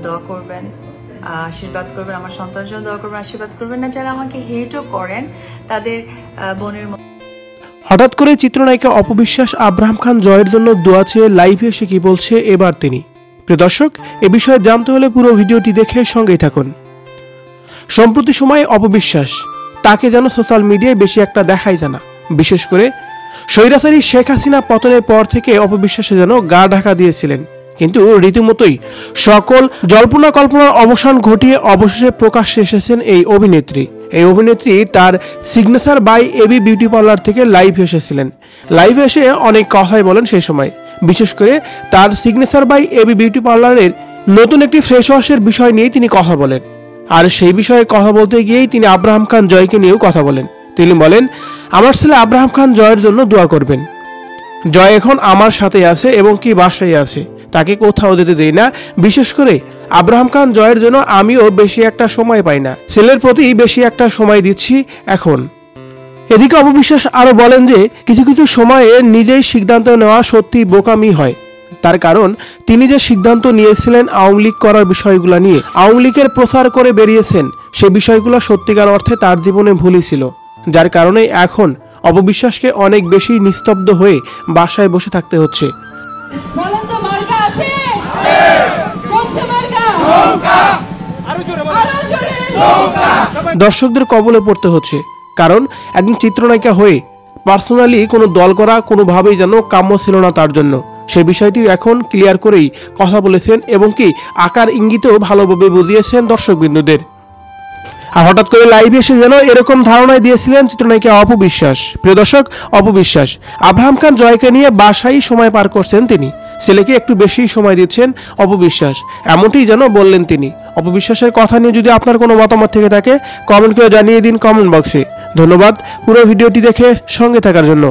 দোয়া করবেন, আশীর্বাদ করবেন, আমার সন্তানের জন্য দোয়া করবেন, আশীর্বাদ করবেন। না যারা আমাকে হেটও করেন তাদের বোনের। হঠাৎ করে চিত্রনায়িকা অপবিশ্বাস আব্রাহাম খান জয়ের জন্য দোয়া চেয়ে লাইভে এসে কি বলছে এবার তিনি। প্রিয় দর্শক, এ বিষয়ে জানতে হলে পুরো ভিডিওটি দেখে সঙ্গেই থাকুন। সম্প্রতি সময়ে অপবিশ্বাস তাকে যেন সোশ্যাল মিডিয়ায় বেশি একটা দেখাই যায় না। বিশেষ করে স্বৈরাচারী শেখ হাসিনা পতনের পর থেকে অপবিশ্বাসে যেন গা ঢাকা দিয়েছিলেন, কিন্তু রীতিমতোই সকল জল্পনা কল্পনার অবসান ঘটিয়ে অবশেষে প্রকাশ্যে এসেছেন এই অভিনেত্রী। এই অভিনেত্রী তার signature by AB beauty parlour থেকে লাইভে এসেছিলেন। লাইভে এসে অনেক কথাই বলেন সেই সময়। বিশেষ করে তার সিগনেচার বাই এবি বিউটি পার্লারের নতুন একটি ফ্রেশ ওয়াশের বিষয় নিয়ে তিনি কথা বলেন। আর সেই বিষয়ে কথা বলতে গিয়েই তিনি আব্রাহাম খান জয়কে নিয়েও কথা বলেন। তিনি বলেন, আমার ছেলে আব্রাহাম খান জয়ের জন্য দোয়া করবেন। জয় এখন আমার সাথে আছে এবং কি বাসায় আছে, তাকে কোথাও যেতে দেই না। বিশেষ করে আব্রাহাম খান জয়ের জন্য আমিও বেশি একটা সময় পাই না, ছেলের প্রতি বেশি একটা সময় দিচ্ছি এখন। এদিকে অপবিশ্বাস আরো বলেন যে কিছু কিছু সময়ে নিজেই সিদ্ধান্ত নেওয়া সত্যি বোকামি হয়। তার কারণ তিনি যে সিদ্ধান্ত নিয়েছিলেন আওয়ামী লীগ করার বিষয়গুলো নিয়ে, আওয়ামী লীগের প্রচার করে বেরিয়েছেন, সে বিষয়গুলো সত্যিকার অর্থে তার জীবনে ভুলই ছিল, যার কারণে এখন অপবিশ্বাসকে অনেক বেশি নিস্তব্ধ হয়ে বাসায় বসে থাকতে হচ্ছে। দর্শকদের কবলে পড়তে হচ্ছে, কারণ একজন চিত্রনায়িকা হয়ে পার্সোনালি কোনো দল করা কোনোভাবেই যেন কাম্য ছিল না তার জন্য। সেই বিষয়টি এখন ক্লিয়ার করেই কথা বলেছেন এবং কি আকার ইঙ্গিতেও ভালোভাবে বুঝিয়েছেন দর্শকবৃন্দদের। আর হঠাৎ করে লাইভে এসে যেন এরকম ধারণায় দিয়েছিলেন চিত্রনায়িকা অপবিশ্বাস। প্রিয় দর্শক, অপবিশ্বাস আব্রাহাম খান জয়কে নিয়ে বাসায় সময় পার করছেন তিনি, ছেলেকে একটু বেশি সময় দিচ্ছেন অপবিশ্বাস, এমনটি যেন বললেন তিনি। অপবিশ্বাসের কথা নিয়ে যদি আপনার কোনো মতামত থেকে থাকে কমেন্ট করে জানিয়ে দিন কমেন্ট বক্সে। ধন্যবাদ পুরো ভিডিওটি দেখে সঙ্গে থাকার জন্য।